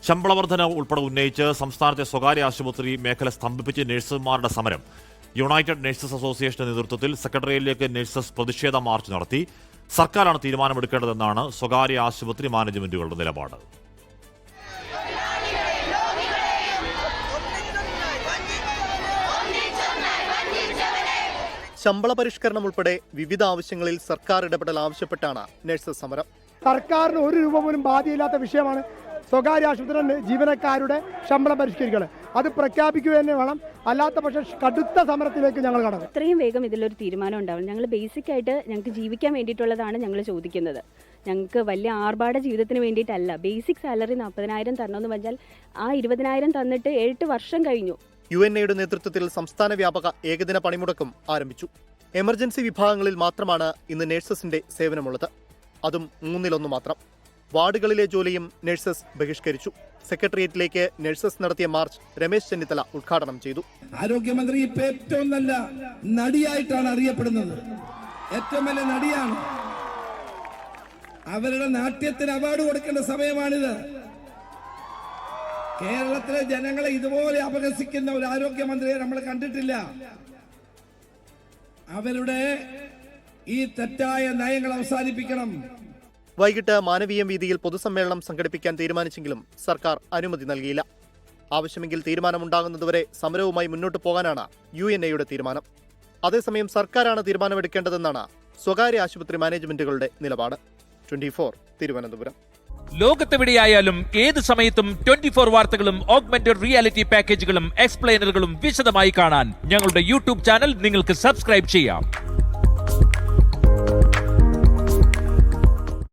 ശമ്പള വർധന ഉൾപ്പെടെ ഉന്നയിച്ച് സംസ്ഥാനത്തെ സ്വകാര്യ ആശുപത്രി മേഖല സ്തംഭിപ്പിച്ച് നഴ്സുമാരുടെ സമരം. യുണൈറ്റഡ് നഴ്സസ് അസോസിയേഷന്റെ നേതൃത്വത്തിൽ സെക്രട്ടേറിയറ്റിലേക്ക് നഴ്സസ് പ്രതിഷേധ മാർച്ച് നടത്തി. സർക്കാരാണ് തീരുമാനമെടുക്കേണ്ടതെന്നാണ് സ്വകാര്യ ആശുപത്രി മാനേജ്മെന്റുകളുടെ നിലപാട്. ശമ്പള പരിഷ്കരണം ഉൾപ്പെടെ വിവിധ ആവശ്യങ്ങളിൽ സർക്കാർ ഇടപെടൽ ആവശ്യപ്പെട്ടാണ് നഴ്സസ് സമരം. സർക്കാരിന് ഒരു രൂപ പോലും ബാധ്യതയില്ലാത്ത വിഷയമാണ് സ്വകാര്യ ആശുപത്രി ജീവനക്കാരുടെ ശമ്പളം പരിഷ്കരിക്കണം. അത് പ്രഖ്യാപിക്കുക തന്നെ വേണം, അല്ലാത്ത പക്ഷേ കടുത്ത സമരത്തിലേക്ക് ഞങ്ങൾ കടന്നു. എത്രയും വേഗം ഇതിലൊരു തീരുമാനം ഉണ്ടാവും. ഞങ്ങൾ ബേസിക് ആയിട്ട് ഞങ്ങൾക്ക് ജീവിക്കാൻ വേണ്ടിയിട്ടുള്ളതാണ് ഞങ്ങൾ ചോദിക്കുന്നത്. ഞങ്ങൾക്ക് വലിയ ആർഭാട ജീവിതത്തിന് വേണ്ടിയിട്ടല്ല. ബേസിക് സാലറി 40,000 തരണമെന്ന് പറഞ്ഞാൽ ആ 20,000 തന്നിട്ട് 8 വർഷം കഴിഞ്ഞു. UNAയുടെ നേതൃത്വത്തിൽ സംസ്ഥാന വ്യാപക ഏകദിന പണിമുടക്കും ആരംഭിച്ചു. എമർജൻസി വിഭാഗങ്ങളിൽ മാത്രമാണ് ഇന്ന് നഴ്സസിന്റെ സേവനമുള്ളത്. അതും 1/3 മാത്രം. വാർഡുകളിലെ ജോലിയും നഴ്സസ് ബഹിഷ്കരിച്ചു. സെക്രട്ടേറിയറ്റിലേക്ക് നഴ്സസ് നടത്തിയ മാർച്ച് രമേശ് ചെന്നിത്തല ഉദ്ഘാടനം ചെയ്തു. ആരോഗ്യമന്ത്രി ഇപ്പൊ ഏറ്റവും നല്ല നടിയായിട്ടാണ് അറിയപ്പെടുന്നത്. ഏറ്റവും വലിയ നടിയാണ്. അവരുടെ നാട്യത്തിന് അവാർഡ് കൊടുക്കേണ്ട സമയമാണിത്. കേരളത്തിലെ ജനങ്ങളെ ഇതുപോലെ അപഹസിക്കുന്ന ഒരു ആരോഗ്യമന്ത്രിയെ നമ്മൾ കണ്ടിട്ടില്ല. അവരുടെ ഈ തെറ്റായ നയങ്ങൾ അവസാനിപ്പിക്കണം. വൈകിട്ട് മാനവീയം വീതിയിൽ പൊതുസമ്മേളനം സംഘടിപ്പിക്കാൻ തീരുമാനിച്ചെങ്കിലും സർക്കാർ അനുമതി നൽകിയില്ല. ആവശ്യമെങ്കിൽ തീരുമാനമുണ്ടാകുന്നതുവരെ സമരവുമായി മുന്നോട്ട് പോകാനാണ് UNAയുടെ തീരുമാനം. അതേസമയം സർക്കാരാണ് തീരുമാനമെടുക്കേണ്ടതെന്നാണ് സ്വകാര്യ ആശുപത്രി മാനേജ്മെന്റുകളുടെ നിലപാട്. 24 തിരുവനന്തപുരം. ലോകത്തെവിടെയായാലും ഏത് സമയത്തും 24 വാർത്തകളും ഓഗ്മെന്റഡ് റിയാലിറ്റി പാക്കേജുകളും എക്സ്പ്ലെയിനറുകളും വിശദമായി കാണാൻ ഞങ്ങളുടെ YouTube ചാനൽ നിങ്ങൾക്ക് സബ്സ്ക്രൈബ് ചെയ്യാം.